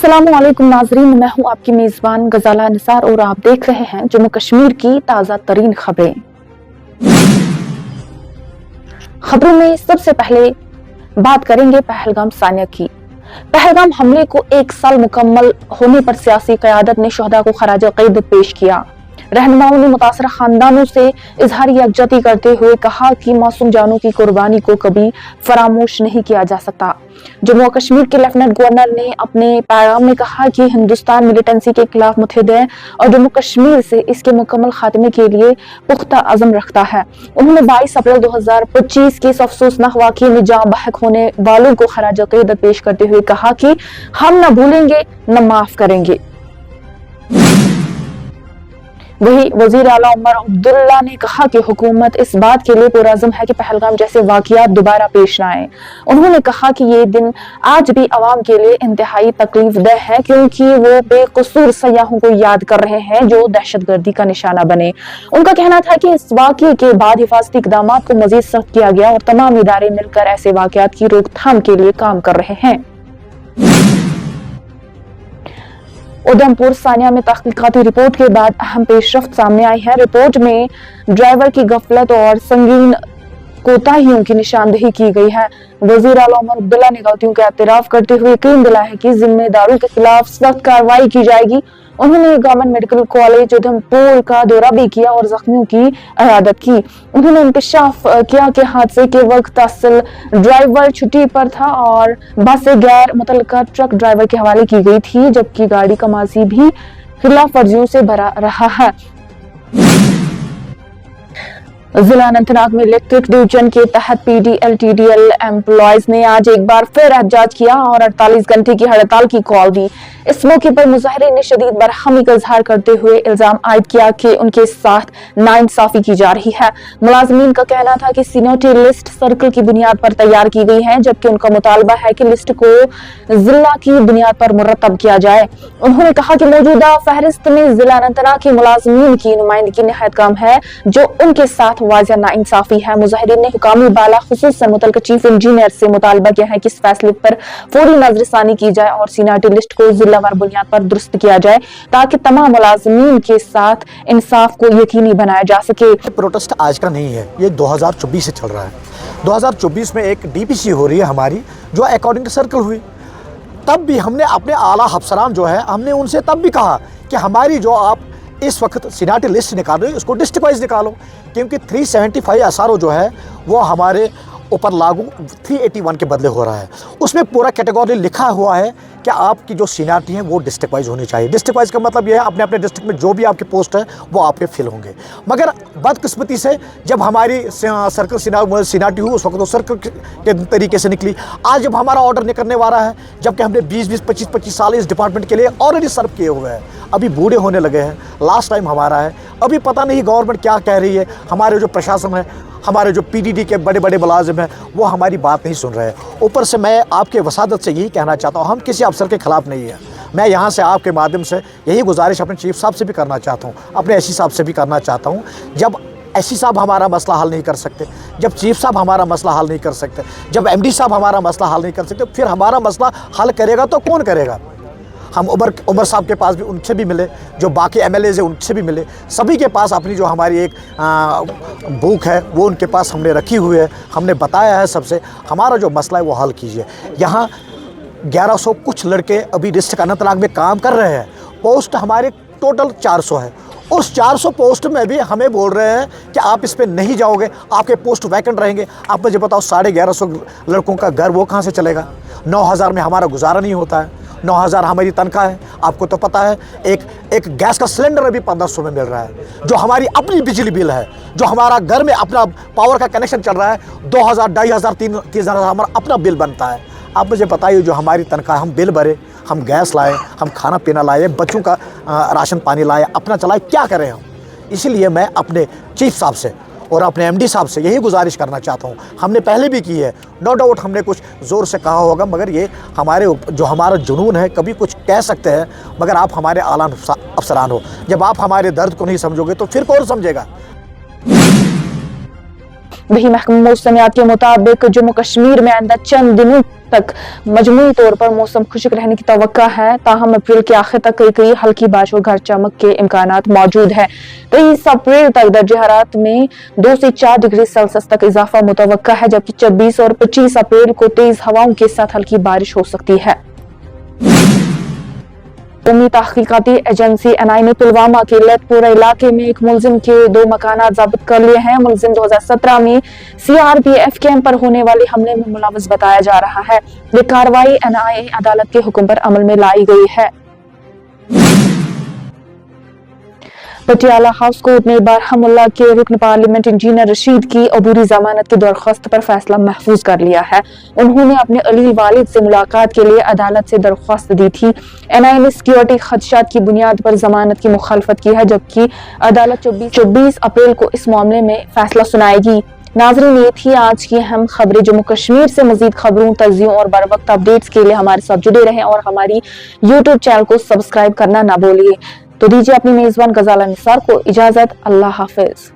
अस्सलामुअलैकुम नाजरीन, मैं हूं आपकी मेजबान गजाला निसार और आप देख रहे हैं जम्मू कश्मीर की ताज़ा तरीन खबरें। खबरों में सबसे पहले बात करेंगे पहलगाम सानिया की। पहलगाम हमले को 1 साल मुकम्मल होने पर सियासी क़यादत ने शहदा को खराज अक़ीदत पेश किया। रहनुमाओं ने मुतासरा खानदानों से इजहार यकजहती करते हुए कहा कि मासूम जानों की कुर्बानी को कभी फरामोश नहीं किया जा सकता। जम्मू कश्मीर के लेफ्टिनेंट गवर्नर ने अपने पैगाम में कहा कि हिंदुस्तान मिलिटेंसी के खिलाफ मुत्तहिद है और जम्मू कश्मीर से इसके मुकम्मल खात्मे के लिए पुख्ता अज़म रखता है। उन्होंने 22 अप्रैल 2025 के इस अफसोसनाक वाक़ये में जाँ बहक होने वालों को खराज अक़ीदत पेश करते हुए कहा कि हम न भूलेंगे न माफ करेंगे। वही वजीर आला उमर अब्दुल्ला ने कहा कि हुकूमत इस बात के लिए पुरअज़्म है कि पहलगाम जैसे वाक़यात दोबारा पेश न आए। उन्होंने कहा कि ये दिन आज भी अवाम के लिए इंतहाई तकलीफदेह है, क्योंकि वो बेकसूर सयाहों को याद कर रहे हैं जो दहशतगर्दी का निशाना बने। उनका कहना था कि इस वाक़ये के बाद हिफाजती इक़दामात को मज़ीद सख्त किया गया और तमाम इदारे मिलकर ऐसे वाक़यात की रोकथाम के लिए काम कर रहे हैं। उधमपुर सानिया में तहकीकाती रिपोर्ट के बाद अहम पेशरफ्त सामने आई है। रिपोर्ट में ड्राइवर की गफलत और संगीन कोताहियों की निशानदेही की गई है। वजीर आला उमर अब्दुल्ला ने गलतियों का एतराफ करते हुए यकीन दिलाया है कि जिम्मेदारों के खिलाफ सख्त कार्रवाई की जाएगी। उन्होंने गवर्नमेंट मेडिकल कॉलेज उधमपुर का दौरा भी किया और जख्मियों की इयादत की। उन्होंने इंकशाफ किया कि हादसे के वक्त असल ड्राइवर छुट्टी पर था और बस गैर मुतल्लिका ट्रक ड्राइवर के हवाले की गई थी, जबकि गाड़ी का माजी भी खिलाफ वर्जियों से भरा रहा है। जिला अनंतनाग में इलेक्ट्रिक डिवीजन के तहत PDL-TDL एम्प्लॉयज ने आज एक बार फिर एहतजाज किया और 48 घंटे की हड़ताल की कॉल दी। इस मौके पर मुजाहिरीन ने शदीद बरहमी का इजहार करते हुए इल्जाम आयद किया कि उनके साथ नाइंसाफी की जा रही है। मुलाजमीन का कहना था कि सीनियरिटी लिस्ट सर्कल की बुनियाद पर तैयार की गई है, जबकि उनका मुतालबा है कि लिस्ट को जिला की बुनियाद पर मुरतब किया जाए। उन्होंने कहा कि मौजूदा फहरिस्त में जिला अनंतनाग के मुलाजमीन की नुमाइंदगी निहायत कम है, जो उनके साथ वाज़िया नाइंसाफी है। मुजाहिरीन ने हुकामी बाला खुसूसन मुतल्लिका चीफ इंजीनियर से मुतालबा किया है कि इस फैसले पर फौरी नजरसानी की जाए और सीनियरिटी लिस्ट को जिलावार बुनियाद पर दुरुस्त किया जाए, ताकि तमाम मुलाजमीन के साथ इंसाफ को यकीनी बनाया जा सके। प्रोटेस्ट आज का नहीं है, ये 2024 से चल रहा है। 2024 में एक DPC हो रही है हमारी, जो अकॉर्डिंग टू सर्कल हुई। तब भी हमने अपने आला अफसरान जो है, हमने उनसे तब भी कहा कि हमारी जो आप इस वक्त सीनियरिटी लिस्ट निकाल रहे हो, उसको डिस्ट्रिक्ट वाइज निकालो, क्योंकि 375 SRO जो है वो हमारे ऊपर लागू 381 के बदले हो रहा है। उसमें पूरा कैटेगरी लिखा हुआ है कि आपकी जो सीनियरिटी है वो डिस्ट्रिक्ट वाइज होनी चाहिए। डिस्ट्रिक्ट वाइज का मतलब यह है अपने अपने डिस्ट्रिक्ट में जो भी आपके पोस्ट है वो आपके फिल होंगे। मगर बदकिस्मती से जब हमारी सर्कल सीनियरिटी हुई, उस वक्त तो सर्कल के तरीके से निकली। आज जब हमारा ऑर्डर निकलने वाला है, जबकि हमने 20-20, 25-25 साल इस डिपार्टमेंट के लिए ऑलरेडी सर्व किए हुए हैं, अभी बूढ़े होने लगे हैं, लास्ट टाइम हमारा है। अभी पता नहीं गवर्नमेंट क्या कह रही है, हमारे जो प्रशासन है, हमारे जो PDD के बड़े बड़े मुलाजिम हैं, वो हमारी बात नहीं सुन रहे हैं। ऊपर से मैं आपके वसादत से यही कहना चाहता हूँ, हम किसी अफसर के ख़िलाफ़ नहीं है। मैं यहाँ से आपके माध्यम से यही गुजारिश अपने चीफ साहब से भी करना चाहता हूँ, अपने SC साहब से भी करना चाहता हूँ। जब SC साहब हमारा मसला हल नहीं कर सकते, जब चीफ साहब हमारा मसला हल नहीं कर सकते, जब MD साहब हमारा मसला हल नहीं कर सकते, फिर हमारा मसला हल करेगा तो कौन करेगा? हम उमर साहब के पास भी, उनसे भी मिले, जो बाकी MLAs हैं उनसे भी मिले, सभी के पास अपनी जो हमारी एक बुक है वो उनके पास हमने रखी हुई है। हमने बताया है सबसे, हमारा जो मसला है वो हल कीजिए। यहाँ 1100 कुछ लड़के अभी डिस्ट्रिक्ट अनंतनाग में काम कर रहे हैं, पोस्ट हमारे टोटल 400 है। उस 400 पोस्ट में भी हमें बोल रहे हैं कि आप इस पर नहीं जाओगे, आपके पोस्ट वैकेंट रहेंगे। आप मुझे बताओ, 1150 लड़कों का घर वो कहाँ से चलेगा? 9000 में हमारा गुजारा नहीं होता है। 9000 हमारी तनख्वाह है, आपको तो पता है। एक गैस का सिलेंडर अभी 1500 में मिल रहा है। जो हमारी अपनी बिजली बिल है, जो हमारा घर में अपना पावर का कनेक्शन चल रहा है, 2000, 2500, 3000 हमारा अपना बिल बनता है। आप मुझे बताइए, जो हमारी तनख्वाह, हम बिल भरे, हम गैस लाए, हम खाना पीना लाए, बच्चों का राशन पानी लाए, अपना चलाए, क्या करें हम? इसीलिए मैं अपने चीफ साहब से और अपने MD साहब से यही गुजारिश करना चाहता हूँ। हमने पहले भी की है, नो डाउट हमने कुछ ज़ोर से कहा होगा, मगर ये हमारे जो हमारा जुनून है, कभी कुछ कह सकते हैं, मगर आप हमारे आला अफसरान हो। जब आप हमारे दर्द को नहीं समझोगे तो फिर कौन समझेगा? वही महकमा मौसमियात के मुताबिक जम्मू कश्मीर में आइंदा चंद दिनों तक मजमूई तौर पर मौसम खुश्क रहने की तवक्का है, ताहम अप्रैल के आखिर तक कई हल्की बारिश और घर चमक के इम्कानात मौजूद है। 23 अप्रैल तक दर्जे हरारत में 2 से 4 डिग्री सेल्सियस तक इजाफा मुतवक्का है, जबकि 24 और 25 अप्रैल को तेज हवाओं के साथ हल्की बारिश हो सकती है। कौमी तहकीकाती एजेंसी NI ने पुलवामा के लेथपोरा इलाके में एक मुलजिम के 2 मकानात ज़ाब्त कर लिए हैं। मुलजिम 2017 में CRPF कैंप पर होने वाले हमले में मुलव्वस बताया जा रहा है। ये कार्रवाई NI अदालत के हुक्म पर अमल में लाई गई है। पटियाला हाउस कोर्ट ने बारहमुल्ला के रुकन पार्लियामेंट इंजीनियर रशीद की अबूरी जमानत की दरख्वास्त पर फैसला महफूज कर लिया है। उन्होंने अपने अलील वालिद से मुलाकात के लिए अदालत से दरख्वास्त दी थी। NI ने सिक्योरिटी खदशात की बुनियाद पर जमानत की मुखालफत की है, जबकि अदालत 24 अप्रैल को इस मामले में फैसला सुनाएगी। नाज़रीन, ये थी आज की अहम खबरें जम्मू कश्मीर से। मजीद खबरों, तज्जियों और बर वक्त अपडेट्स के लिए हमारे साथ जुड़े रहें और हमारी YouTube चैनल को सब्सक्राइब करना ना भूलिए। तो दीजिए अपनी मेजबान गजाला निसार को इजाजत। अल्लाह हाफिज।